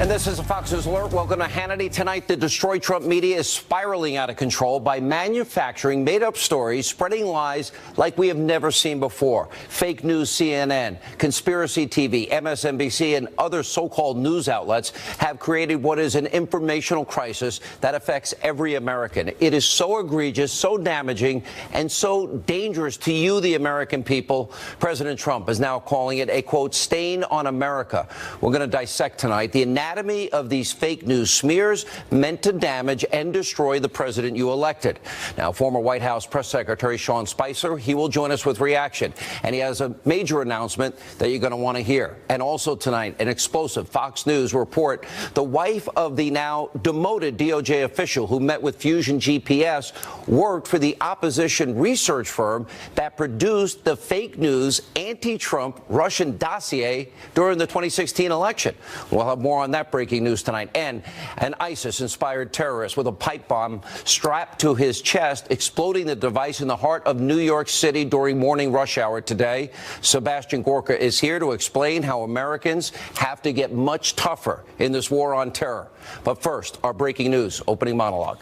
And this is a Fox News Alert. Welcome to Hannity. Tonight, the Destroy Trump media is spiraling out of control by manufacturing made-up stories, spreading lies like we have never seen before. Fake news CNN, conspiracy TV, MSNBC, and other so-called news outlets have created what is an informational crisis that affects every American. It is so egregious, so damaging, and so dangerous to you, the American people. President Trump is now calling it a, quote, stain on America. We're going to dissect tonight the anatomy of these fake news smears meant to damage and destroy the president you elected. Now, former White House Press Secretary Sean Spicer, he will join us with reaction. And he has a major announcement that you're going to want to hear. And also tonight, an explosive Fox News report. The wife of the now demoted DOJ official who met with Fusion GPS worked for the opposition research firm that produced the fake news anti-Trump Russian dossier during the 2016 election. We'll have more on that breaking news tonight. And an ISIS-inspired terrorist with a pipe bomb strapped to his chest, exploding the device in the heart of New York City during morning rush hour today. Sebastian Gorka is here to explain how Americans have to get much tougher in this war on terror. But first, our breaking news opening monologue.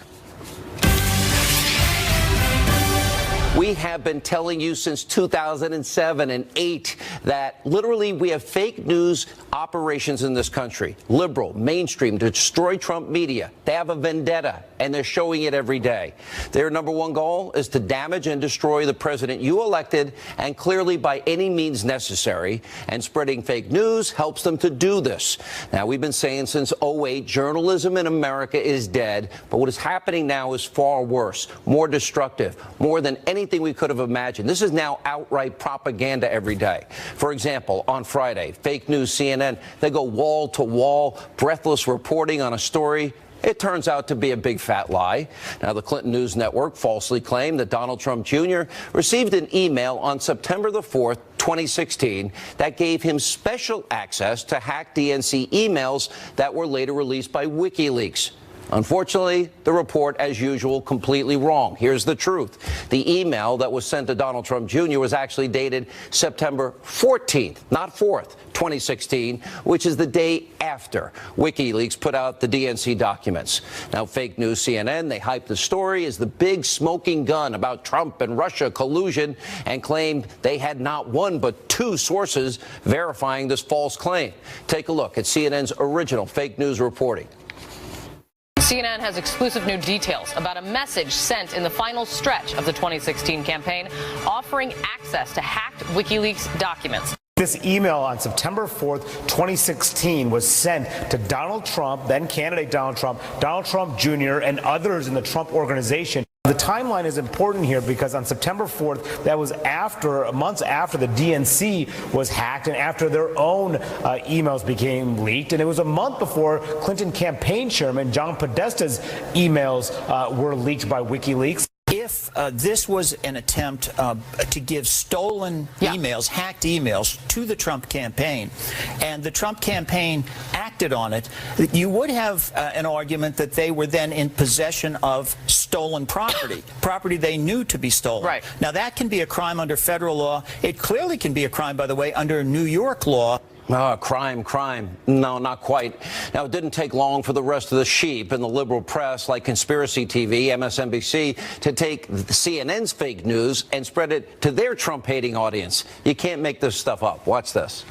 We have been telling you since 2007 and 8 that literally we have fake news operations in this country. Liberal, mainstream, to destroy Trump media. They have a vendetta, and they're showing it every day. Their number one goal is to damage and destroy the president you elected, and clearly by any means necessary. And spreading fake news helps them to do this. Now, we've been saying since 08, journalism in America is dead. But what is happening now is far worse, more destructive, more than anything we could have imagined. This is now outright propaganda every day. For example, on Friday, fake news CNN, they go wall to wall, breathless reporting on a story. It turns out to be a big fat lie. Now, the Clinton News Network falsely claimed that Donald Trump Jr. received an email on September the 4th, 2016, that gave him special access to hacked DNC emails that were later released by WikiLeaks. Unfortunately, the report, as usual, completely wrong. Here's the truth. The email that was sent to Donald Trump Jr. was actually dated September 14th, not 4th, 2016, which is the day after WikiLeaks put out the DNC documents. Now, fake news CNN, they hyped the story as the big smoking gun about Trump and Russia collusion and claimed they had not one but two sources verifying this false claim. Take a look at CNN's original fake news reporting. CNN has exclusive new details about a message sent in the final stretch of the 2016 campaign offering access to hacked WikiLeaks documents. This email on September 4th, 2016 was sent to Donald Trump, then candidate Donald Trump Jr., and others in the Trump organization. The timeline is important here because on September 4th, that was months after the DNC was hacked and after their own emails became leaked. And it was a month before Clinton campaign chairman John Podesta's emails were leaked by WikiLeaks. If this was an attempt to give stolen emails, hacked emails to the Trump campaign, and the Trump campaign acted on it, you would have an argument that they were then in possession of stolen property they knew to be stolen. Right. Now, that can be a crime under federal law. It clearly can be a crime, by the way, under New York law. Crime. No, not quite. Now, it didn't take long for the rest of the sheep in the liberal press, like conspiracy TV, MSNBC, to take CNN's fake news and spread it to their Trump-hating audience. You can't make this stuff up. Watch this.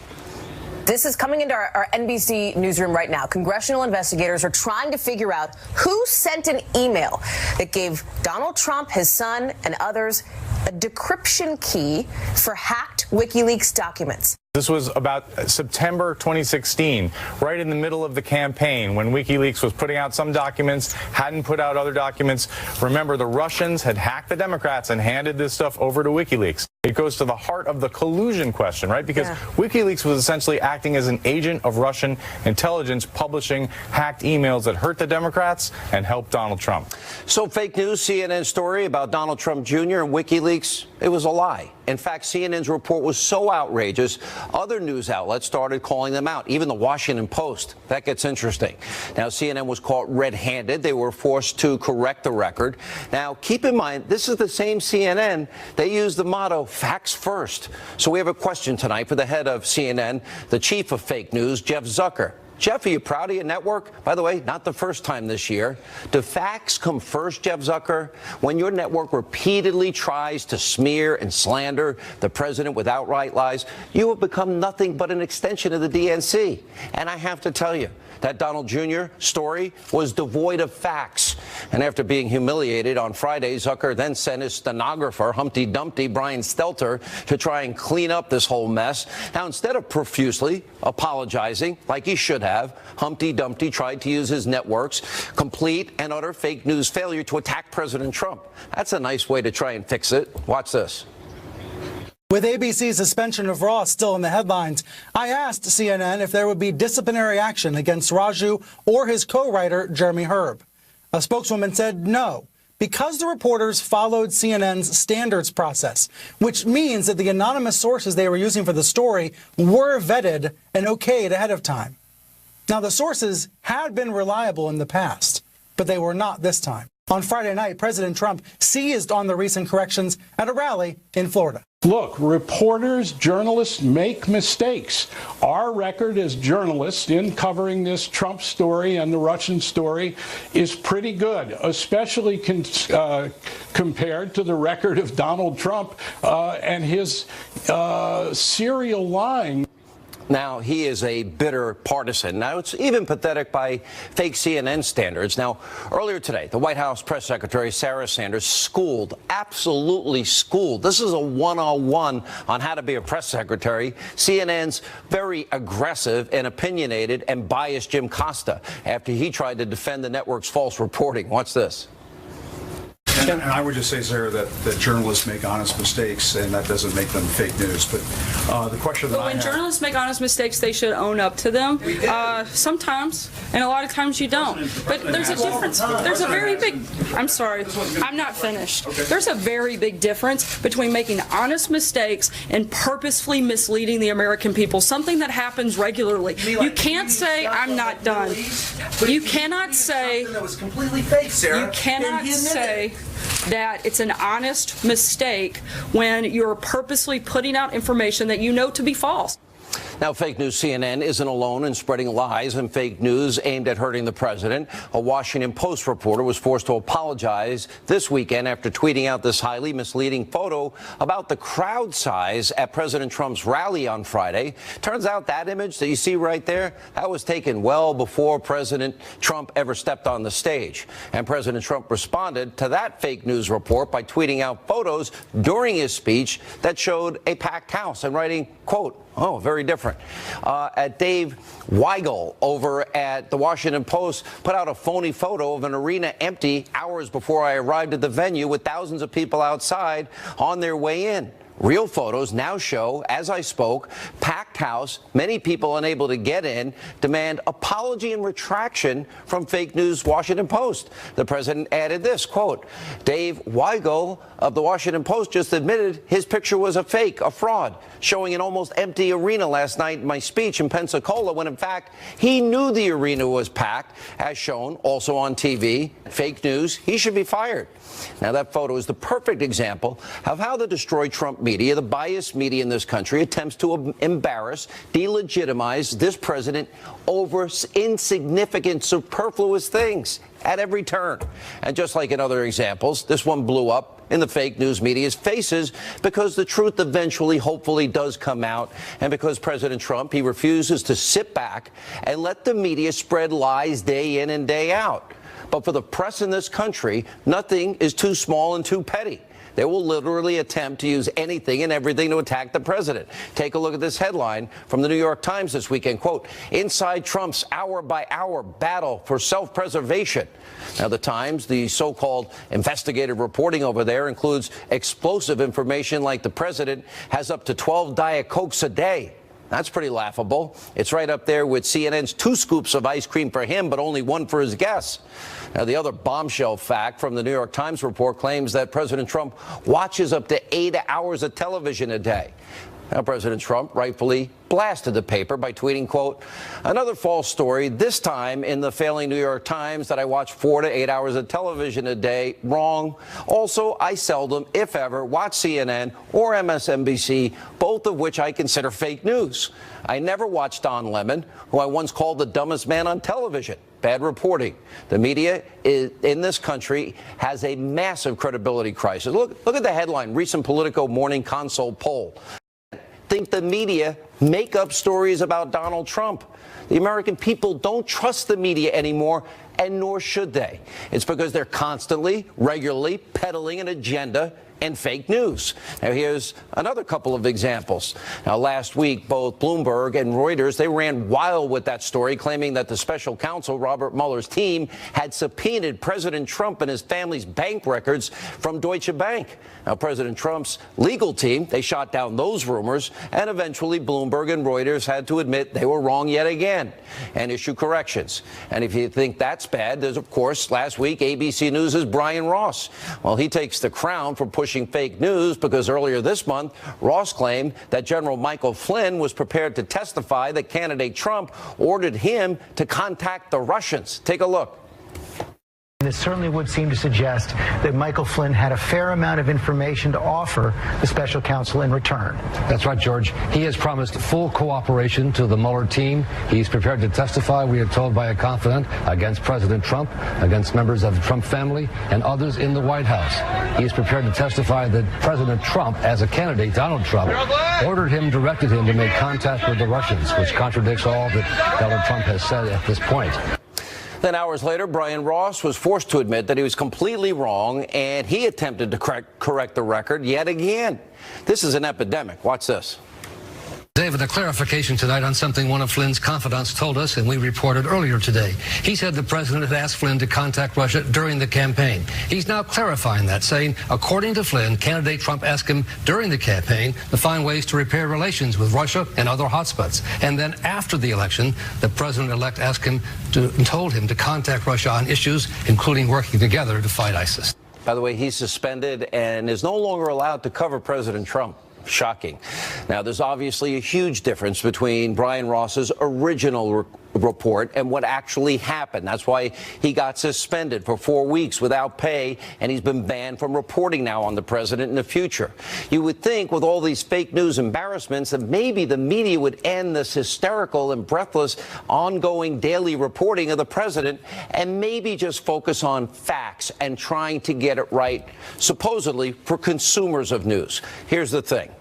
This is coming into our NBC newsroom right now. Congressional investigators are trying to figure out who sent an email that gave Donald Trump, his son, and others a decryption key for hacked WikiLeaks documents. This was about September 2016, right in the middle of the campaign when WikiLeaks was putting out some documents, hadn't put out other documents. Remember, the Russians had hacked the Democrats and handed this stuff over to WikiLeaks. It goes to the heart of the collusion question, right? Because WikiLeaks was essentially acting as an agent of Russian intelligence, publishing hacked emails that hurt the Democrats and helped Donald Trump. So fake news CNN story about Donald Trump Jr. and WikiLeaks, it was a lie. In fact, CNN's report was so outrageous, other news outlets started calling them out, even the Washington Post. That gets interesting. Now, CNN was caught red-handed. They were forced to correct the record. Now, keep in mind, this is the same CNN. They use the motto, facts first. So we have a question tonight for the head of CNN, the chief of fake news, Jeff Zucker. Jeff, are you proud of your network? By the way, not the first time this year. Do facts come first, Jeff Zucker? When your network repeatedly tries to smear and slander the president with outright lies, you have become nothing but an extension of the DNC. And I have to tell you, that Donald Jr. story was devoid of facts. And after being humiliated on Friday, Zucker then sent his stenographer, Humpty Dumpty, Brian Stelter, to try and clean up this whole mess. Now, instead of profusely apologizing, like he should have, Humpty Dumpty tried to use his network's complete and utter fake news failure to attack President Trump. That's a nice way to try and fix it. Watch this. With ABC's suspension of Ross still in the headlines, I asked CNN if there would be disciplinary action against Raju or his co-writer, Jeremy Herb. A spokeswoman said no, because the reporters followed CNN's standards process, which means that the anonymous sources they were using for the story were vetted and okayed ahead of time. Now, the sources had been reliable in the past, but they were not this time. On Friday night, President Trump seized on the recent corrections at a rally in Florida. Look, reporters, journalists make mistakes. Our record as journalists in covering this Trump story and the Russian story is pretty good, especially compared to the record of Donald Trump and his serial lying. Now, he is a bitter partisan. Now, it's even pathetic by fake CNN standards. Now, earlier today, the White House press secretary, Sarah Sanders, absolutely schooled. This is a 101 on how to be a press secretary. CNN's very aggressive and opinionated and biased Jim Costa after he tried to defend the network's false reporting. Watch this. And I would just say, Sarah, that journalists make honest mistakes, and that doesn't make them fake news. But the question that But when journalists make honest mistakes, they should own up to them. Sometimes, and a lot of times you don't. But there's a difference. There's a very big, I'm sorry, I'm not finished. There's a very big difference between making honest mistakes and purposefully misleading the American people, something that happens regularly. You can't say, I'm not done. You cannot say, that was completely fake, Sarah. You cannot say that it's an honest mistake when you're purposely putting out information that you know to be false. Now, fake news CNN isn't alone in spreading lies and fake news aimed at hurting the president. A Washington Post reporter was forced to apologize this weekend after tweeting out this highly misleading photo about the crowd size at President Trump's rally on Friday. Turns out that image that you see right there, that was taken well before President Trump ever stepped on the stage. And President Trump responded to that fake news report by tweeting out photos during his speech that showed a packed house and writing, quote, "Oh, very different." Dave Weigel over at the Washington Post put out a phony photo of an arena empty hours before I arrived at the venue with thousands of people outside on their way in. Real photos now show, as I spoke, packed house, many people unable to get in, demand apology and retraction from fake news Washington Post. The president added this, quote, "Dave Weigel of the Washington Post just admitted his picture was a fake, a fraud, showing an almost empty arena last night in my speech in Pensacola, when in fact he knew the arena was packed, as shown also on TV. Fake news. He should be fired." Now, that photo is the perfect example of how the destroy Trump media, the biased media in this country, attempts to embarrass, delegitimize this president over insignificant, superfluous things at every turn. And just like in other examples, this one blew up in the fake news media's faces because the truth eventually, hopefully, does come out. And because President Trump, he refuses to sit back and let the media spread lies day in and day out. But for the press in this country, nothing is too small and too petty. They will literally attempt to use anything and everything to attack the president. Take a look at this headline from the New York Times this weekend. Quote, "Inside Trump's hour-by-hour battle for self-preservation." Now, the Times, the so-called investigative reporting over there, includes explosive information like the president has up to 12 Diet Cokes a day. That's pretty laughable. It's right up there with CNN's 2 scoops of ice cream for him, but only 1 for his guests. Now, the other bombshell fact from the New York Times report claims that President Trump watches up to 8 hours of television a day. Now, President Trump rightfully blasted the paper by tweeting, quote, another false story, this time in the failing New York Times, that I watch 4 to 8 hours of television a day. Wrong. Also, I seldom, if ever, watch CNN or MSNBC, both of which I consider fake news. I never watched Don Lemon, who I once called the dumbest man on television. Bad reporting. The media in this country has a massive credibility crisis. Look at the headline, recent Politico Morning Consult poll. Think the media make up stories about Donald Trump. The American people don't trust the media anymore, and nor should they. It's because they're constantly, regularly peddling an agenda and fake news. Now, here's another couple of examples. Now, last week, both Bloomberg and Reuters, they ran wild with that story, claiming that the special counsel, Robert Mueller's team, had subpoenaed President Trump and his family's bank records from Deutsche Bank. Now, President Trump's legal team, they shot down those rumors, and eventually Bloomberg and Reuters had to admit they were wrong yet again and issue corrections. And if you think that's bad, there's, of course, last week, ABC News' Brian Ross. Well, he takes the crown for pushing fake news because earlier this month, Ross claimed that General Michael Flynn was prepared to testify that candidate Trump ordered him to contact the Russians. Take a look. This certainly would seem to suggest that Michael Flynn had a fair amount of information to offer the special counsel in return. That's right, George. He has promised full cooperation to the Mueller team. He's prepared to testify, we are told by a confidant, against President Trump, against members of the Trump family, and others in the White House. He is prepared to testify that President Trump, as a candidate, Donald Trump, directed him to make contact with the Russians, which contradicts all that Donald Trump has said at this point. Then hours later, Brian Ross was forced to admit that he was completely wrong, and he attempted to correct the record yet again. This is an epidemic. Watch this. David, a clarification tonight on something one of Flynn's confidants told us, and we reported earlier today. He said the president had asked Flynn to contact Russia during the campaign. He's now clarifying that, saying, according to Flynn, candidate Trump asked him during the campaign to find ways to repair relations with Russia and other hotspots. And then after the election, the president-elect asked him told him to contact Russia on issues, including working together to fight ISIS. By the way, he's suspended and is no longer allowed to cover President Trump. Shocking. Now, there's obviously a huge difference between Brian Ross's original report and what actually happened. That's why he got suspended for 4 weeks without pay, and he's been banned from reporting now on the president in the future. You would think with all these fake news embarrassments that maybe the media would end this hysterical and breathless ongoing daily reporting of the president and maybe just focus on facts and trying to get it right, supposedly for consumers of news. Here's the thing.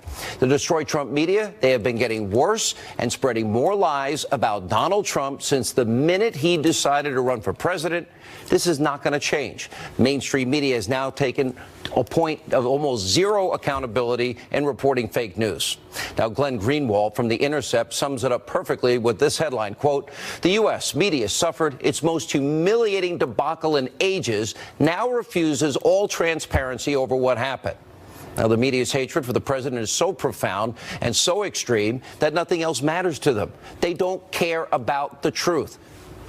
The Destroy Trump media, they have been getting worse and spreading more lies about Donald Trump since the minute he decided to run for president. This is not going to change. Mainstream media has now taken a point of almost zero accountability in reporting fake news. Now, Glenn Greenwald from The Intercept sums it up perfectly with this headline, quote, the U.S. media suffered its most humiliating debacle in ages, now refuses all transparency over what happened. Now, the media's hatred for the president is so profound and so extreme that nothing else matters to them. They don't care about the truth.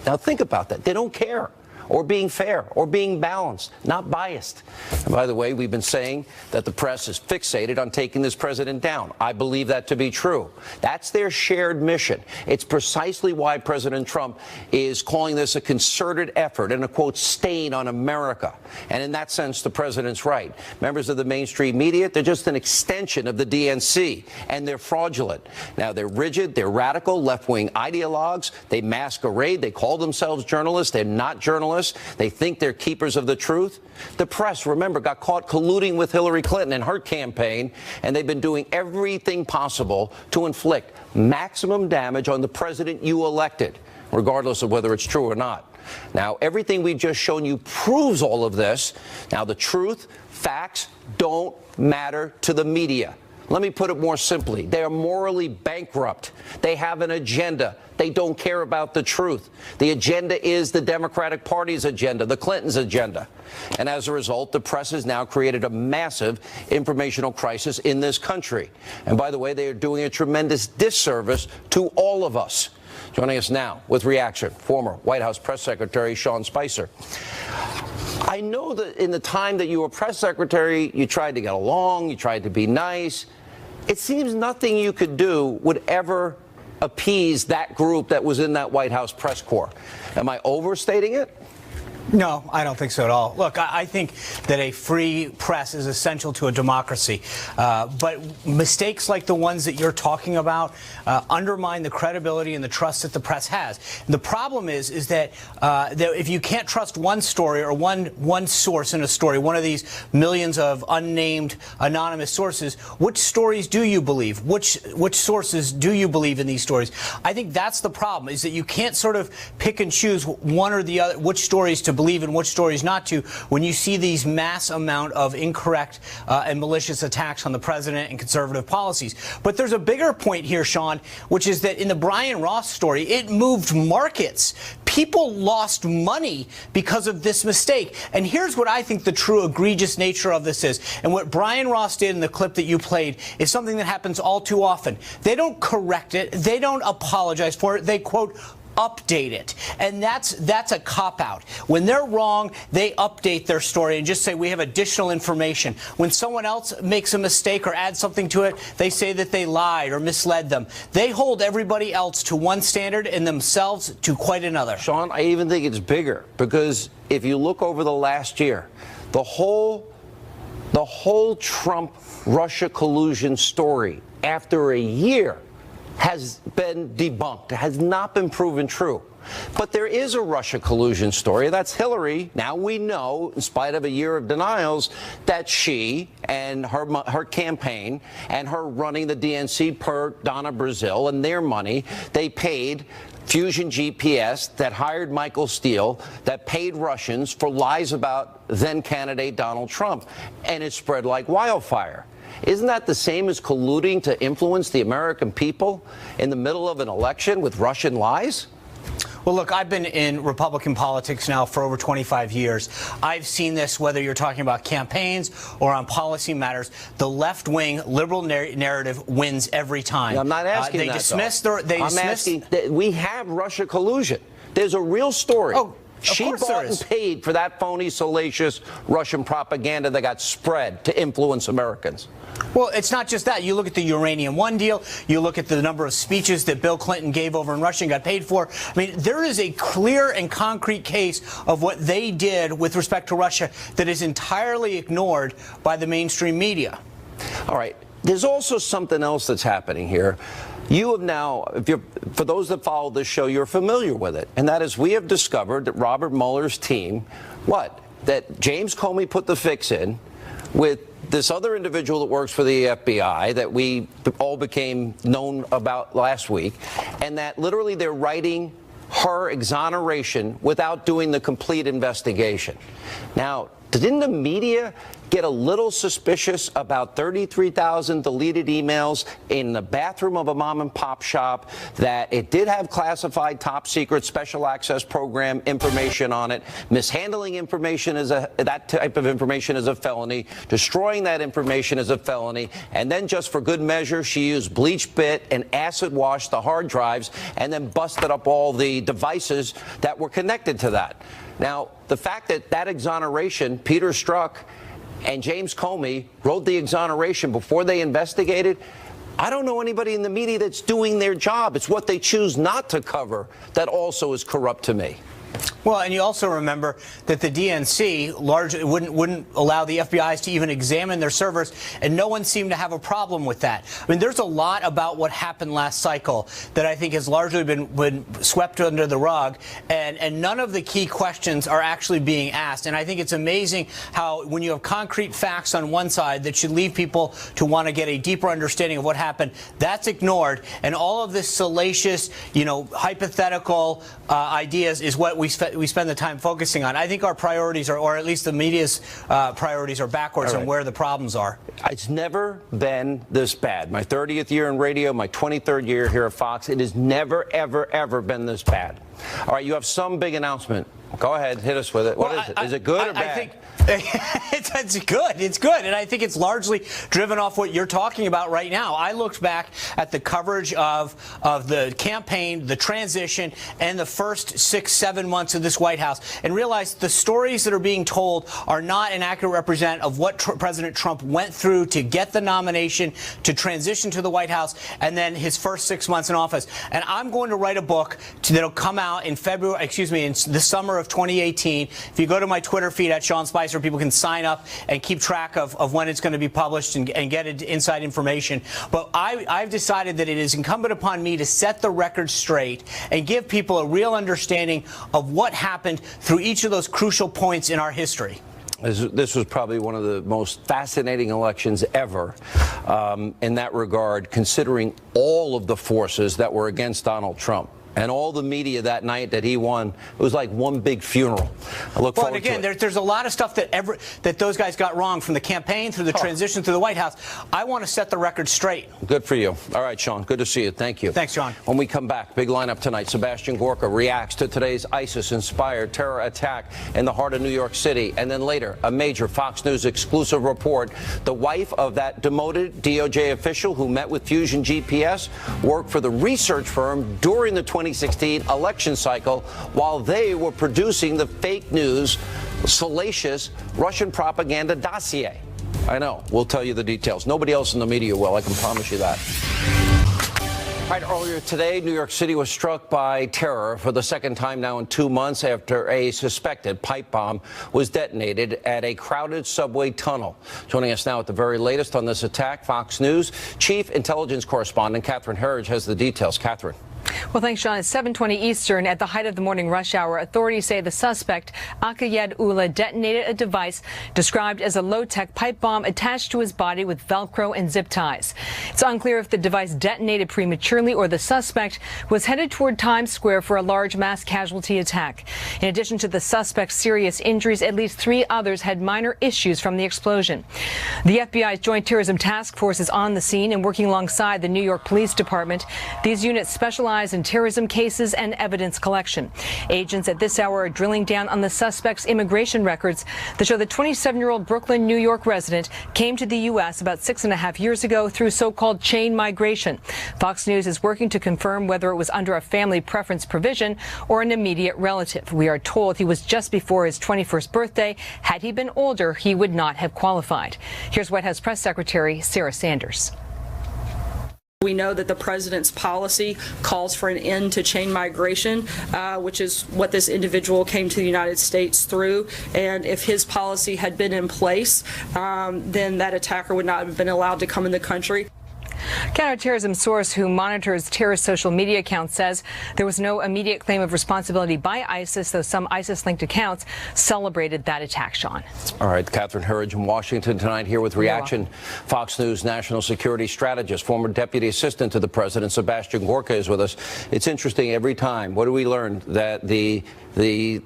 Now, think about that. They don't care. Or being fair, or being balanced, not biased. And by the way, we've been saying that the press is fixated on taking this president down. I believe that to be true. That's their shared mission. It's precisely why President Trump is calling this a concerted effort and a, quote, stain on America. And in that sense, the president's right. Members of the mainstream media, they're just an extension of the DNC, and they're fraudulent. Now, they're rigid, they're radical, left-wing ideologues. They masquerade, they call themselves journalists. They're not journalists. They think they're keepers of the truth. The press, remember, got caught colluding with Hillary Clinton in her campaign, and they've been doing everything possible to inflict maximum damage on the president you elected, regardless of whether it's true or not. Now, everything we've just shown you proves all of this. Now, the truth, facts don't matter to the media. Let me put it more simply. They are morally bankrupt. They have an agenda. They don't care about the truth. The agenda is the Democratic Party's agenda, the Clintons' agenda. And as a result, the press has now created a massive informational crisis in this country. And by the way, they are doing a tremendous disservice to all of us. Joining us now with reaction, former White House Press Secretary Sean Spicer. I know that in the time that you were press secretary, you tried to get along, you tried to be nice. It seems nothing you could do would ever appease that group that was in that White House press corps. Am I overstating it? No, I don't think so at all. Look, I think that a free press is essential to a democracy. But mistakes like the ones that you're talking about undermine the credibility and the trust that the press has. And the problem is that if you can't trust one story or one source in a story, one of these millions of unnamed anonymous sources, which stories do you believe? Which sources do you believe in these stories? I think that's the problem, is that you can't sort of pick and choose one or the other, which stories to believe and which stories not to, when you see these mass amount of incorrect and malicious attacks on the president and conservative policies. But there's a bigger point here, Sean, which is that in the Brian Ross story, it moved markets. People lost money because of this mistake. And here's what I think the true egregious nature of this is. And what Brian Ross did in the clip that you played is something that happens all too often. They don't correct it. They don't apologize for it. They, quote, update it. And that's a cop-out. When they're wrong, they update their story and just say we have additional information. When someone else makes a mistake or adds something to it, they say that they lied or misled them. They hold everybody else to one standard and themselves to quite another. Sean, I even think it's bigger, because if you look over the last year, the whole Trump-Russia collusion story after a year has been debunked, has not been proven true. But there is a Russia collusion story. That's Hillary. Now we know, in spite of a year of denials, that she and her campaign and her running the DNC per Donna Brazil and their money, they paid Fusion GPS, that hired Michael Steele, that paid Russians for lies about then-candidate Donald Trump. And it spread like wildfire. Isn't that the same as colluding to influence the American people in the middle of an election with Russian lies? Well, look, I've been in Republican politics now for over 25 years. I've seen this, whether you're talking about campaigns or on policy matters. The left-wing liberal narrative wins every time. I'm not asking that, I'm asking that we have Russia collusion. There's a real story. Oh. She bought and paid for that phony, salacious Russian propaganda that got spread to influence Americans. Well, it's not just that. You look at the Uranium One deal. You look at the number of speeches that Bill Clinton gave over in Russia and got paid for. I mean, there is a clear and concrete case of what they did with respect to Russia that is entirely ignored by the mainstream media. All right. There's also something else that's happening here. You have now, for those that follow this show, you're familiar with it. And that is, we have discovered that Robert Mueller's team, that James Comey put the fix in with this other individual that works for the FBI that we all became known about last week, and that literally they're writing her exoneration without doing the complete investigation. Now, didn't the media get a little suspicious about 33,000 deleted emails in the bathroom of a mom and pop shop, that it did have classified top secret special access program information on it, mishandling information that type of information is a felony, destroying that information is a felony, and then just for good measure, she used bleach bit and acid washed the hard drives and then busted up all the devices that were connected to that. Now, the fact that exoneration, Peter Strzok and James Comey wrote the exoneration before they investigated, I don't know anybody in the media that's doing their job. It's what they choose not to cover that also is corrupt to me. Well, and you also remember that the DNC largely wouldn't allow the FBI's to even examine their servers, and no one seemed to have a problem with that. I mean, there's a lot about what happened last cycle that I think has largely been swept under the rug, and none of the key questions are actually being asked. And I think it's amazing how when you have concrete facts on one side that should leave people to want to get a deeper understanding of what happened, that's ignored, and all of this salacious, hypothetical ideas is what we spend the time focusing on. I think our priorities are, or at least the media's priorities, are backwards on where the problems are. It's never been this bad. My 30th year in radio, my 23rd year here at Fox, it has never, ever, ever been this bad. All right, you have some big announcement Go ahead, hit us with it. What is it? Is it good or bad? I think it's good. It's good. And I think it's largely driven off what you're talking about right now. I looked back at the coverage of the campaign, the transition, and the first 6-7 months of this White House and realized the stories that are being told are not an accurate representative of what President Trump went through to get the nomination, to transition to the White House, and then his first 6 months in office. And I'm going to write a book that'll come out in in the summer of 2018. If you go to my Twitter feed at Sean Spicer, people can sign up and keep track of when it's going to be published and get inside information. But I've decided that it is incumbent upon me to set the record straight and give people a real understanding of what happened through each of those crucial points in our history. This was probably one of the most fascinating elections ever in that regard, considering all of the forces that were against Donald Trump. And all the media that night that he won, it was like one big funeral. I look forward to it. There's a lot of stuff that those guys got wrong, from the campaign through the transition to the White House. I want to set the record straight. Good for you. All right, Sean, good to see you. Thank you. Thanks, John. When we come back, big lineup tonight. Sebastian Gorka reacts to today's ISIS-inspired terror attack in the heart of New York City. And then later, a major Fox News exclusive report. The wife of that demoted DOJ official who met with Fusion GPS worked for the research firm during the 2016 election cycle while they were producing the fake news, salacious Russian propaganda dossier. I know. We'll tell you the details. Nobody else in the media will. I can promise you that. Right, earlier today, New York City was struck by terror for the second time now in 2 months after a suspected pipe bomb was detonated at a crowded subway tunnel. Joining us now at the very latest on this attack, Fox News Chief Intelligence Correspondent Catherine Herridge has the details. Catherine. Well, thanks, Sean. It's 7:20 Eastern. At the height of the morning rush hour, authorities say the suspect, Akayed Ullah, detonated a device described as a low-tech pipe bomb attached to his body with Velcro and zip ties. It's unclear if the device detonated prematurely or the suspect was headed toward Times Square for a large mass casualty attack. In addition to the suspect's serious injuries, at least 3 others had minor issues from the explosion. The FBI's Joint Terrorism Task Force is on the scene and working alongside the New York Police Department. These units specialize in terrorism cases and evidence collection. Agents at this hour are drilling down on the suspect's immigration records that show the 27-year-old Brooklyn, New York resident came to the U.S. about 6.5 years ago through so-called chain migration. Fox News is working to confirm whether it was under a family preference provision or an immediate relative. We are told he was just before his 21st birthday. Had he been older, he would not have qualified. Here's White House Press Secretary Sarah Sanders. We know that the president's policy calls for an end to chain migration, which is what this individual came to the United States through. And if his policy had been in place, then that attacker would not have been allowed to come in the country. Counterterrorism source who monitors terrorist social media accounts says there was no immediate claim of responsibility by ISIS, though some ISIS-linked accounts celebrated that attack, Sean. All right, Catherine Herridge in Washington tonight here with reaction. Fox News national security strategist, former deputy assistant to the president, Sebastian Gorka, is with us. It's interesting every time. What do we learn? That the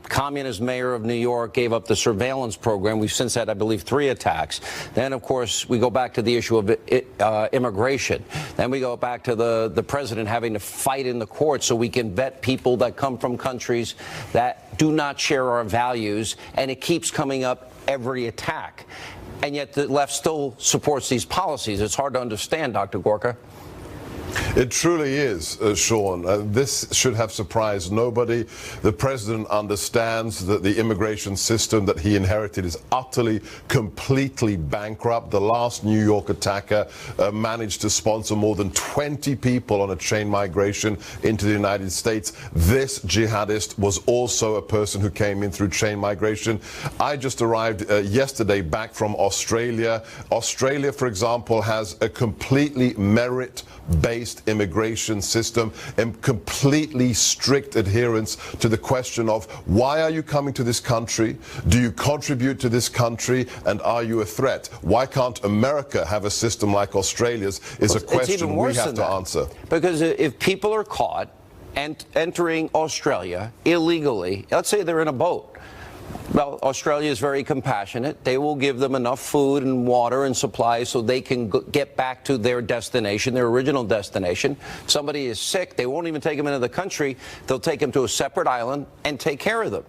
communist mayor of New York gave up the surveillance program. We've since had, I believe, 3 attacks. Then, of course, we go back to the issue of immigration. Then we go back to the president having to fight in the courts so we can vet people that come from countries that do not share our values. And it keeps coming up every attack. And yet the left still supports these policies. It's hard to understand, Dr. Gorka. It truly is, Sean. This should have surprised nobody. The president understands that the immigration system that he inherited is utterly, completely bankrupt. The last New York attacker managed to sponsor more than 20 people on a chain migration into the United States. This jihadist was also a person who came in through chain migration. I just arrived yesterday back from Australia. Australia, for example, has a completely merit-based immigration system and completely strict adherence to the question of why are you coming to this country? Do you contribute to this country? And are you a threat? Why can't America have a system like Australia's is a question we have to answer. Because if people are caught entering Australia illegally, let's say they're in a boat. Well, Australia is very compassionate. They will give them enough food and water and supplies so they can get back to their destination, their original destination. Somebody is sick, they won't even take them into the country. They'll take them to a separate island and take care of them.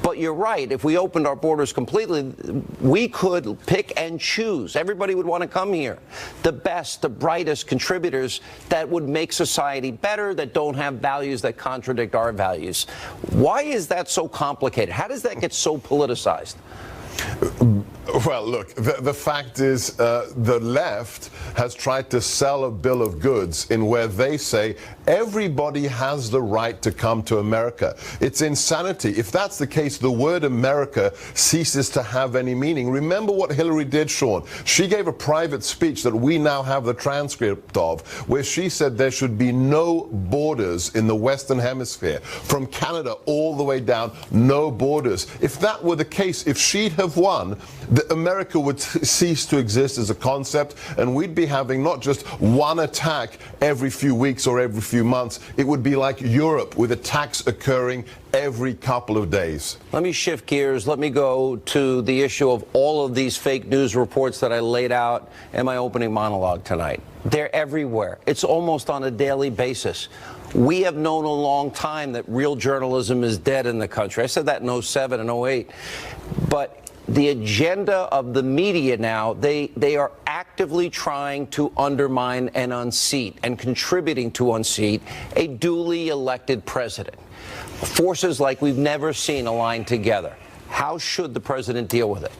But you're right. If we opened our borders completely, we could pick and choose. Everybody would want to come here. The best, the brightest contributors that would make society better, that don't have values that contradict our values. Why is that so complicated? How does that get so politicized? Well, look, the fact is the left has tried to sell a bill of goods in where they say everybody has the right to come to America. It's insanity. If that's the case, the word America ceases to have any meaning. Remember what Hillary did, Sean. She gave a private speech that we now have the transcript of, where she said there should be no borders in the Western Hemisphere. From Canada all the way down, no borders. If that were the case, if she'd have won, America would cease to exist as a concept, and we'd be having not just one attack every few weeks or every few months. It would be like Europe, with attacks occurring every couple of days. Let me shift gears. Let me go to the issue of all of these fake news reports that I laid out in my opening monologue tonight. They're everywhere. It's almost on a daily basis. We have known a long time that real journalism is dead in the country. I said that in 07 and 08. But the agenda of the media now, they are actively trying to undermine and unseat and contributing to unseat a duly elected president. Forces like we've never seen aligned together. How should the president deal with it?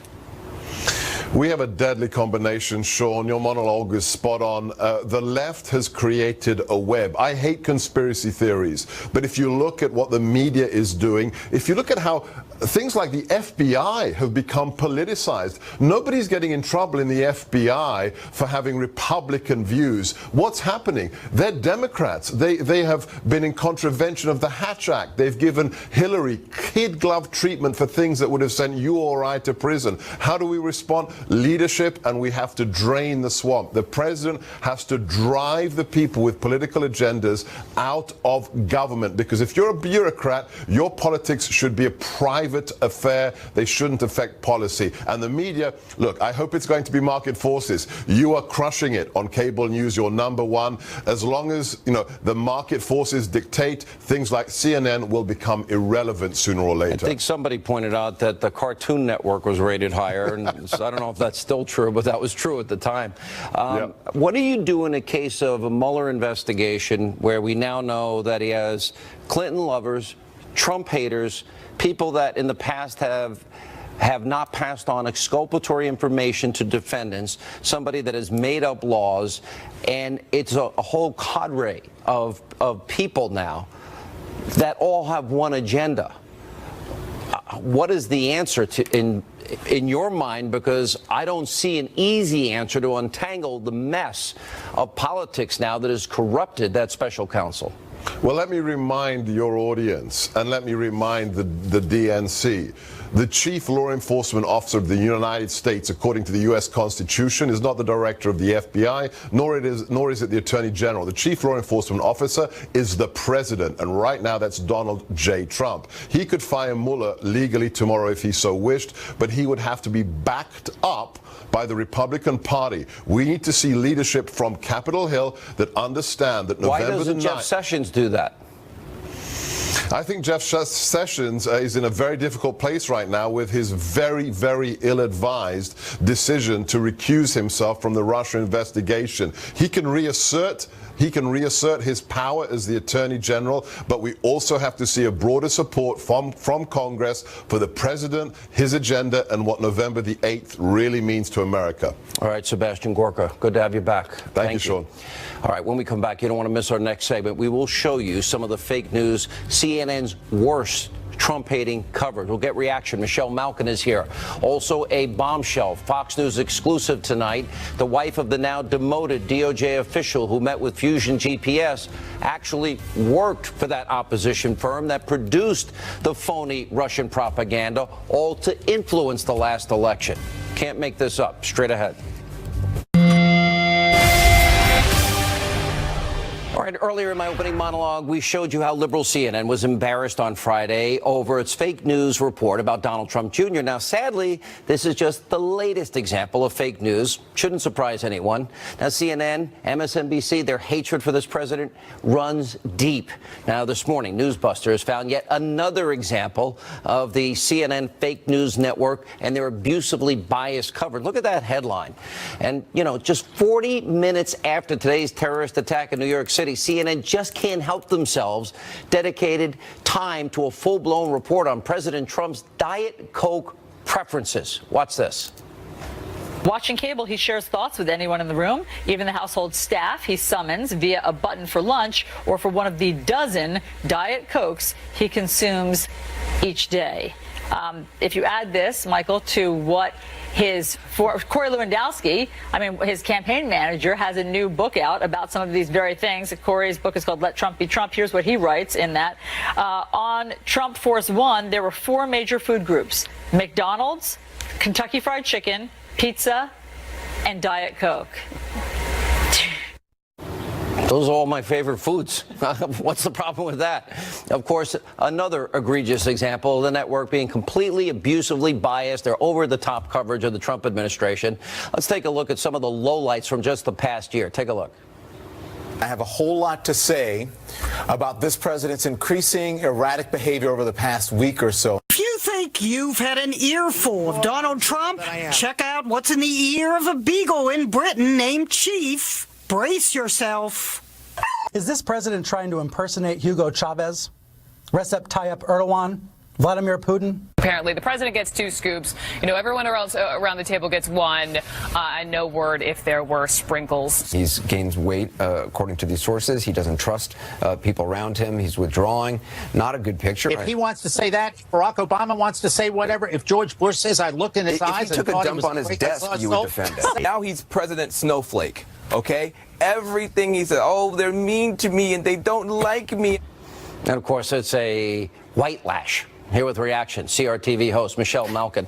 We have a deadly combination, Sean. Your monologue is spot on. The left has created a web. I hate conspiracy theories, but if you look at what the media is doing, if you look at how things like the FBI have become politicized, nobody's getting in trouble in the FBI for having Republican views. What's happening? They're Democrats. They have been in contravention of the Hatch Act. They've given Hillary kid-glove treatment for things that would have sent you or I to prison. How do we respond? Leadership, and we have to drain the swamp. The president has to drive the people with political agendas out of government, because if you're a bureaucrat, your politics should be a private affair. They shouldn't affect policy. And the media, look, I hope it's going to be market forces. You are crushing it on cable news. You're number one. As long as, the market forces dictate, things like CNN will become irrelevant sooner or later. I think somebody pointed out that the Cartoon Network was rated higher, and so I don't know if that's still true, but that was true at the time. What do you do in a case of a Mueller investigation where we now know that he has Clinton lovers, Trump haters, people that in the past have not passed on exculpatory information to defendants, somebody that has made up laws, and it's a whole cadre of people now that all have one agenda? What is the answer to in your mind? Because I don't see an easy answer to untangle the mess of politics now that has corrupted that special counsel. Well, let me remind your audience, and let me remind the DNC. The chief law enforcement officer of the United States, according to the U.S. Constitution, is not the director of the FBI, nor is it the Attorney General. The chief law enforcement officer is the president, and right now that's Donald J. Trump. He could fire Mueller legally tomorrow if he so wished, but he would have to be backed up by the Republican Party. We need to see leadership from Capitol Hill that understand that November the 9th... Why doesn't Jeff Sessions do that? I think Jeff Sessions is in a very difficult place right now with his very, very ill-advised decision to recuse himself from the Russia investigation. He can reassert his power as the Attorney General, but we also have to see a broader support from Congress for the president, his agenda, and what November the 8th really means to America. All right, Sebastian Gorka, good to have you back. Thank you, Sean. All right, when we come back, you don't want to miss our next segment. We will show you some of the fake news, CNN's worst Trump-hating coverage. We'll get reaction. Michelle Malkin is here. Also, a bombshell, Fox News exclusive tonight. The wife of the now demoted DOJ official who met with Fusion GPS actually worked for that opposition firm that produced the phony Russian propaganda, all to influence the last election. Can't make this up. Straight ahead. All right, Earlier in my opening monologue, we showed you how liberal CNN was embarrassed on Friday over its fake news report about Donald Trump Jr. Now, sadly, this is just the latest example of fake news. Shouldn't surprise anyone. Now, CNN, MSNBC, their hatred for this president runs deep. Now, this morning, Newsbusters found yet another example of the CNN fake news network and their abusively biased coverage. Look at that headline. And, you know, just 40 minutes after today's terrorist attack in New York City, CNN just can't help themselves, dedicated time to a full-blown report on President Trump's Diet Coke preferences. Watch this. Watching cable, he shares thoughts with anyone in the room, even the household staff he summons via a button for lunch or for one of the dozen Diet Cokes he consumes each day. If you add this, Michael, to what Corey Lewandowski, his campaign manager, has a new book out about some of these very things. Corey's book is called Let Trump Be Trump. Here's what he writes in that. On Trump Force One, there were 4 major food groups: McDonald's, Kentucky Fried Chicken, pizza, and Diet Coke. Those are all my favorite foods. What's the problem with that? Of course, another egregious example of the network being completely abusively biased. Their over-the-top coverage of the Trump administration. Let's take a look at some of the lowlights from just the past year. Take a look. I have a whole lot to say about this president's increasing erratic behavior over the past week or so. If you think you've had an earful of Donald Trump, check out what's in the ear of a beagle in Britain named Chief. Brace yourself. Is this president trying to impersonate Hugo Chavez, Recep Tayyip Erdogan, Vladimir Putin? Apparently, the president gets 2 scoops. You know, everyone else around the table gets 1, and no word if there were sprinkles. He's gained weight, according to these sources. He doesn't trust people around him. He's withdrawing. Not a good picture. If he wants to say that, Barack Obama wants to say whatever. If George Bush says, I looked in his eyes and thought he was took a dump on his desk, you would defend it. Now he's President Snowflake, okay? Everything he said, oh, they're mean to me and they don't like me. And, of course, it's a white lash. Here with reaction, CRTV host Michelle Malkin.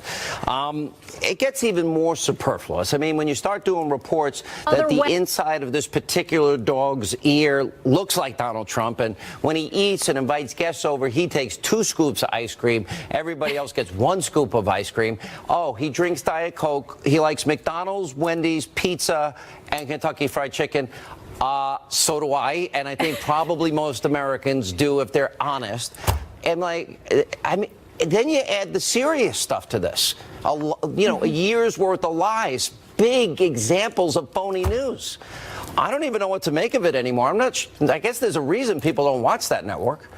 It gets even more superfluous. I mean, when you start doing reports that the inside of this particular dog's ear looks like Donald Trump, and when he eats and invites guests over, he takes 2 scoops of ice cream. Everybody else gets 1 scoop of ice cream. Oh, he drinks Diet Coke. He likes McDonald's, Wendy's, pizza, and Kentucky Fried Chicken. So do I, and I think probably most Americans do if they're honest. And then you add the serious stuff to this. A year's worth of lies, big examples of phony news. I don't even know what to make of it anymore. I guess there's a reason people don't watch that network.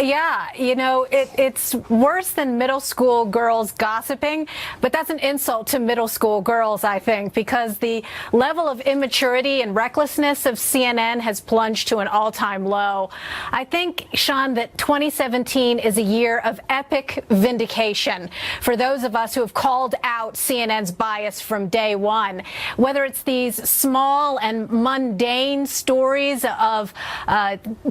Yeah, you know, it's worse than middle school girls gossiping, but that's an insult to middle school girls, I think, because the level of immaturity and recklessness of CNN has plunged to an all-time low. I think, Sean, that 2017 is a year of epic vindication for those of us who have called out CNN's bias from day one. Whether it's these small and mundane stories of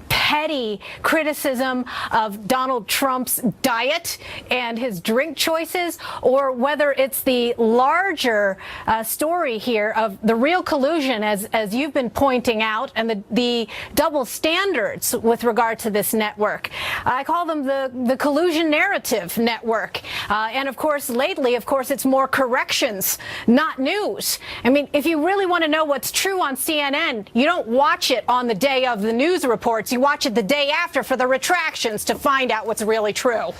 petty criticism of Donald Trump's diet and his drink choices, or whether it's the larger story here of the real collusion, as you've been pointing out, and the double standards with regard to this network. I call them the collusion narrative network. And of course, lately, it's more corrections, not news. I mean, if you really want to know what's true on CNN, you don't watch it on the day of the news reports. You watch it the day after for the retractions to find out what's really true.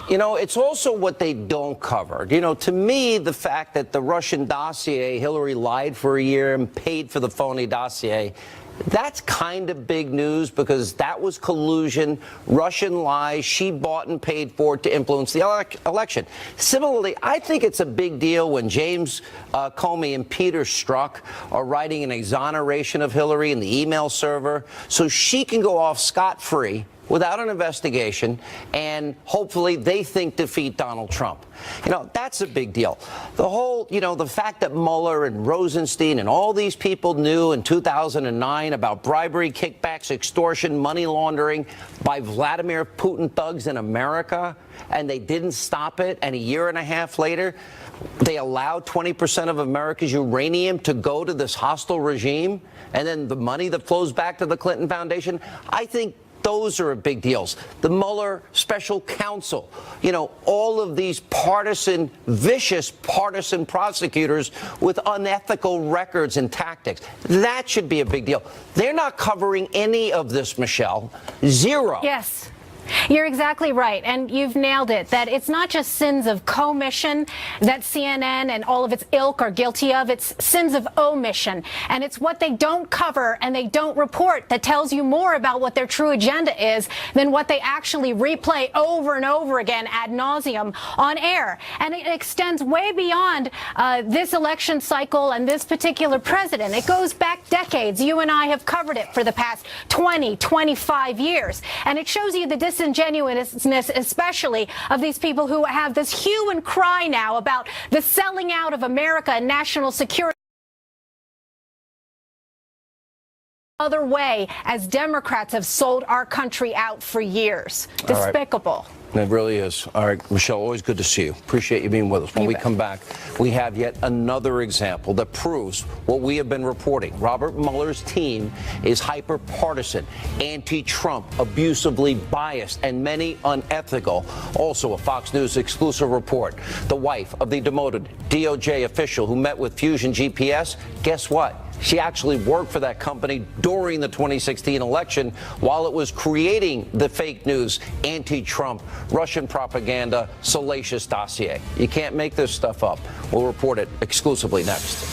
You know, it's also what they don't cover. You know, to me, the fact that the Russian dossier, Hillary lied for a year and paid for the phony dossier, that's kind of big news because that was collusion, Russian lies. She bought and paid for it to influence the election. Similarly, I think it's a big deal when James Comey and Peter Strzok are writing an exoneration of Hillary in the email server so she can go off scot-free without an investigation, and hopefully they think defeat Donald Trump. You know, that's a big deal. The whole, the fact that Mueller and Rosenstein and all these people knew in 2009 about bribery, kickbacks, extortion, money laundering by Vladimir Putin thugs in America, and they didn't stop it, and a year and a half later, they allowed 20% of America's uranium to go to this hostile regime, and then the money that flows back to the Clinton Foundation. I think those are big deals. The Mueller special counsel, all of these vicious partisan prosecutors with unethical records and tactics. That should be a big deal. They're not covering any of this, Michelle. Zero. Yes. You're exactly right, and you've nailed it, that it's not just sins of commission that CNN and all of its ilk are guilty of, it's sins of omission, and it's what they don't cover and they don't report that tells you more about what their true agenda is than what they actually replay over and over again ad nauseum on air. And it extends way beyond this election cycle and this particular president. It goes back decades. You and I have covered it for the past 20, 25 years, and it shows you the disingenuousness, especially of these people who have this hue and cry now about the selling out of America and national security. Other way, as Democrats have sold our country out for years. Despicable. It really is. All right, Michelle, always good to see you. Appreciate you being with us. When we come back, we have yet another example that proves what we have been reporting. Robert Mueller's team is hyper-partisan, anti-Trump, abusively biased, and many unethical. Also, a Fox News exclusive report. The wife of the demoted DOJ official who met with Fusion GPS, guess what? She actually worked for that company during the 2016 election while it was creating the fake news, anti-Trump, Russian propaganda, salacious dossier. You can't make this stuff up. We'll report it exclusively next.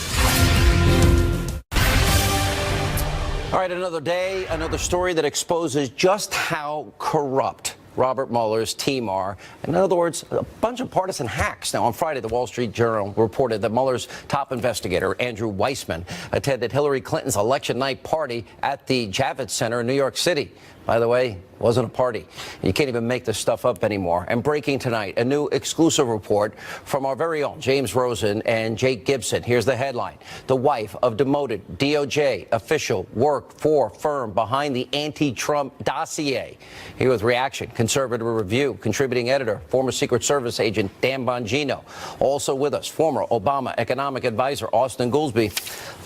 All right, another day, another story that exposes just how corrupt Robert Mueller's team are. In other words, a bunch of partisan hacks. Now, on Friday, the Wall Street Journal reported that Mueller's top investigator, Andrew Weissmann, attended Hillary Clinton's election night party at the Javits Center in New York City. By the way, it wasn't a party. You can't even make this stuff up anymore. And breaking tonight, a new exclusive report from our very own James Rosen and Jake Gibson. Here's the headline. The wife of demoted DOJ official worked for firm behind the anti-Trump dossier. Here with reaction, Conservative Review, contributing editor, former Secret Service agent Dan Bongino. Also with us, former Obama economic advisor Austin Goolsbee.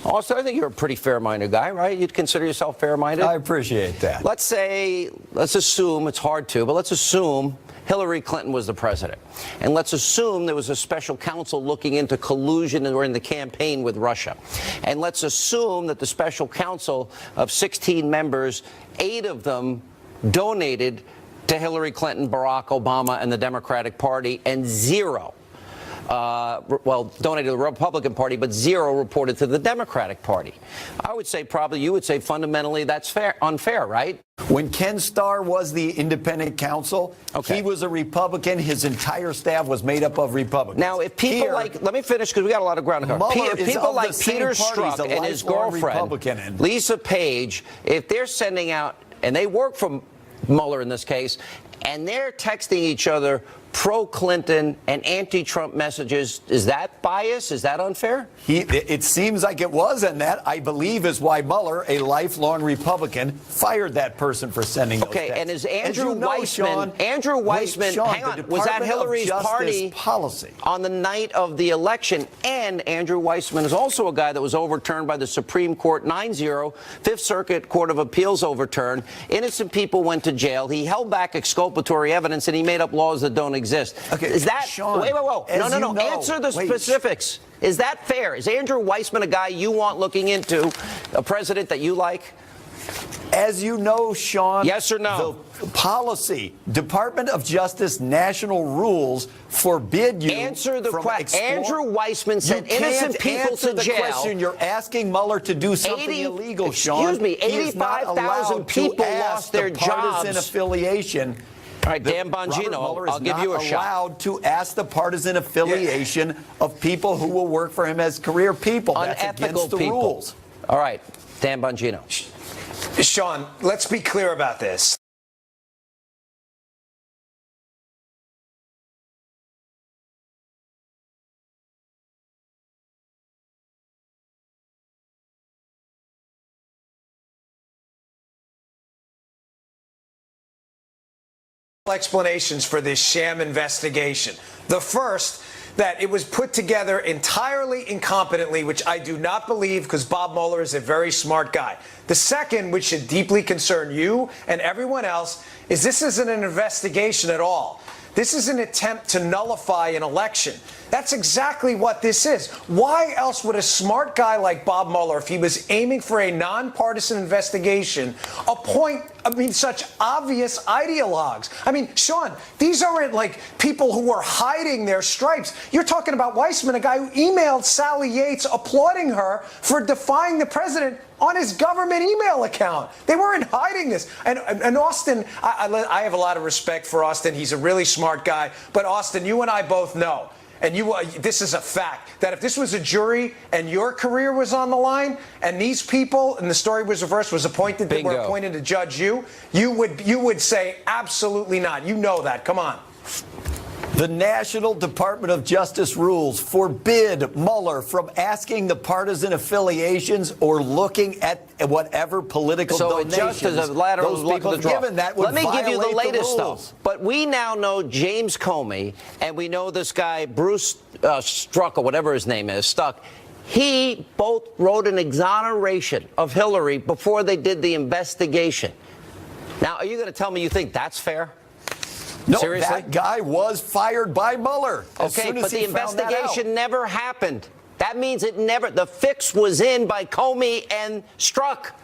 Austin, I think you're a pretty fair-minded guy, right? You'd consider yourself fair-minded? I appreciate that. Let's assume, it's hard to, but let's assume Hillary Clinton was the president. And let's assume there was a special counsel looking into collusion during the campaign with Russia. And let's assume that the special counsel of 16 members, 8 of them donated to Hillary Clinton, Barack Obama, and the Democratic Party, and 0 donated to the Republican Party, but 0 reported to the Democratic Party. I would say you would say fundamentally that's unfair, right? When Ken Starr was the independent counsel, he was a Republican. His entire staff was made up of Republicans. Now, if people let me finish because we got a lot of ground to cover. If people like Peter Strzok and his girlfriend, Lisa Page, if they're sending out, and they work for Mueller in this case, and they're texting each other pro-Clinton and anti-Trump messages, is that bias? Is that unfair? It seems like it was, and that, I believe, is why Mueller, a lifelong Republican, fired that person for sending those texts. And is Andrew Weissmann, hang on, was at Hillary's party policy on the night of the election? And Andrew Weissmann is also a guy that was overturned by the Supreme Court 9-0, Fifth Circuit Court of Appeals overturned. Innocent people went to jail. He held back exculpatory evidence, and he made up laws that don't exist. Okay, is that Sean, wait, no, answer the specifics. Is that fair? Is Andrew Weissmann a guy you want looking into a president that you like? As you know, Sean, yes or no? The policy, Department of Justice national rules forbid you. Answer the question. Andrew Weissmann sent innocent people to jail. Question. You're asking Mueller to do something illegal, Sean. Excuse me, 85,000 people lost their jobs. Partisan affiliation. All right, Dan Bongino, I'll give you a shot. Mueller is not allowed to ask the partisan affiliation of people who will work for him as career people. That's unethical against the people. rules. All right, Dan Bongino. Sean, let's be clear about this. Explanations for this sham investigation. The first, that it was put together entirely incompetently, which I do not believe, because Bob Mueller is a very smart guy. The second, which should deeply concern you and everyone else, is this isn't an investigation at all. This is an attempt to nullify an election. That's exactly what this is. Why else would a smart guy like Bob Mueller, if he was aiming for a nonpartisan investigation, appoint, such obvious ideologues? Sean, these aren't like people who are hiding their stripes. You're talking about Weissman, a guy who emailed Sally Yates applauding her for defying the president on his government email account. They weren't hiding this. And Austin, I have a lot of respect for Austin. He's a really smart guy. But Austin, you and I both know, and this is a fact, that if this was a jury and your career was on the line, and these people, and the story was reversed, were appointed to judge you, you would say absolutely not. You know that. Come on. The National Department of Justice rules forbid Mueller from asking the partisan affiliations or looking at whatever political donations just as a lateral those look people at the have draw. given. That would Let me give you the violate latest rules. stuff. But we now know James Comey, and we know this guy Bruce Struck, or whatever his name is, Stuck. He both wrote an exoneration of Hillary before they did the investigation. Now, are you going to tell me you think that's fair? No, Seriously? that guy was fired by Mueller. Okay, but the investigation never happened. That means the fix was in by Comey and Struck.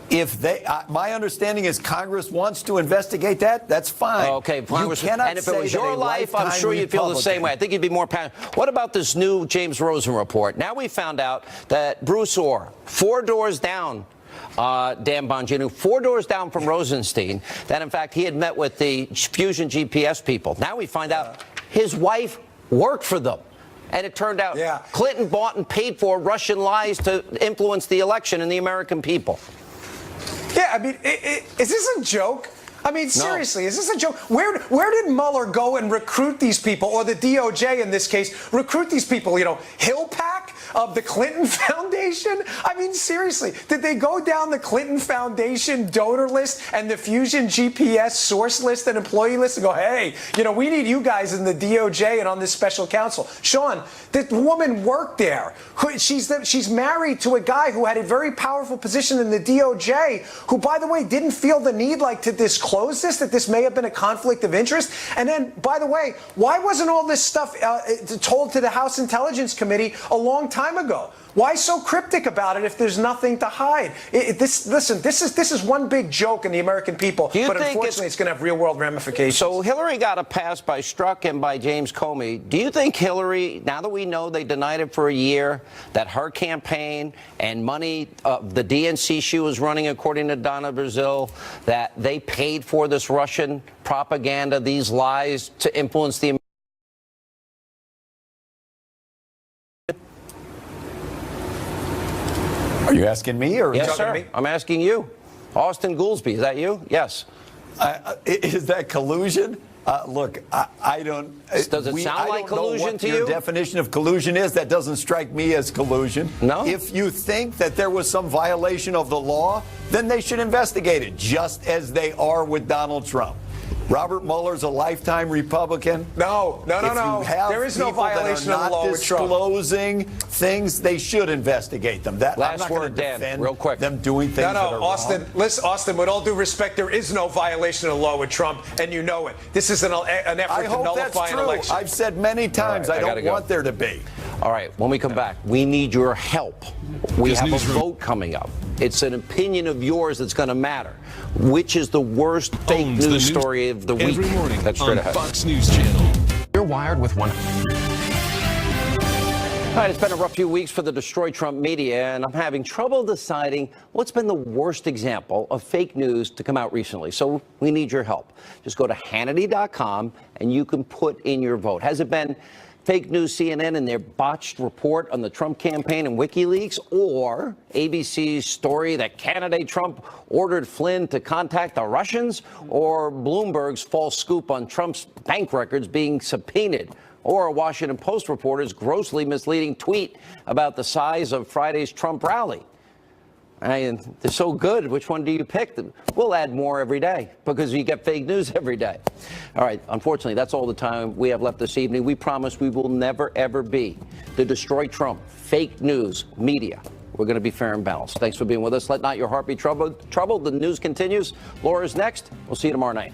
If my understanding is Congress wants to investigate that, that's fine. Okay, Congress, you cannot and if it was your life, I'm sure you'd feel the same way. I think you'd be more passionate. What about this new James Rosen report? Now we found out that Bruce Orr, 4 doors down, Dan Bongino, 4 doors down from Rosenstein, that in fact he had met with the Fusion GPS people. Now we find out his wife worked for them. And it turned out Clinton bought and paid for Russian lies to influence the election and the American people. Yeah, is this a joke? Seriously, is this a joke? Where did Mueller go and recruit these people, or the DOJ in this case, recruit these people? Hill Pack of the Clinton Foundation? Seriously, did they go down the Clinton Foundation donor list and the Fusion GPS source list and employee list and go, hey, we need you guys in the DOJ and on this special counsel? Sean, the woman worked there. She's married to a guy who had a very powerful position in the DOJ, who, by the way, didn't feel the need to disclose that this may have been a conflict of interest. And then, by the way, why wasn't all this stuff told to the House Intelligence Committee a long time ago? Why so cryptic about it if there's nothing to hide? This is one big joke in the American people, but unfortunately it's going to have real-world ramifications. So Hillary got a pass by Strzok and by James Comey. Do you think Hillary, now that we know they denied it for a year, that her campaign and money, the DNC she was running, according to Donna Brazil, that they paid for this Russian propaganda, these lies to influence the Are you asking me or yes, sir. me? I'm asking you. Austin Goolsbee, is that you? Yes. Is that collusion? Look, I don't. Does it sound like collusion to you? Your definition of collusion is that doesn't strike me as collusion. No. If you think that there was some violation of the law, then they should investigate it, just as they are with Donald Trump. Robert Mueller's a lifetime Republican. No. There is no violation of the law with Trump. Disclosing things, they should investigate them. I'm not going to defend real quick. them doing things that are Austin, wrong. Listen, Austin, with all due respect, there is no violation of the law with Trump, and you know it. This is an effort to nullify an election. I've said many times I don't want there to be. All right, when we come back, we need your help. We have a vote coming up. It's an opinion of yours that's going to matter. Which is the worst fake news story of the week? Every morning that's straight on ahead. Fox News Channel. You're wired with one. All right, it's been a rough few weeks for the Destroy Trump media, and I'm having trouble deciding what's been the worst example of fake news to come out recently. So we need your help. Just go to Hannity.com and you can put in your vote. Has it been fake news CNN and their botched report on the Trump campaign and WikiLeaks, or ABC's story that candidate Trump ordered Flynn to contact the Russians, or Bloomberg's false scoop on Trump's bank records being subpoenaed, or a Washington Post reporter's grossly misleading tweet about the size of Friday's Trump rally? And they're so good. Which one do you pick? We'll add more every day because you get fake news every day. All right. Unfortunately, that's all the time we have left this evening. We promise we will never, ever be the Destroy Trump fake news media. We're going to be fair and balanced. Thanks for being with us. Let not your heart be troubled. The news continues. Laura's next. We'll see you tomorrow night.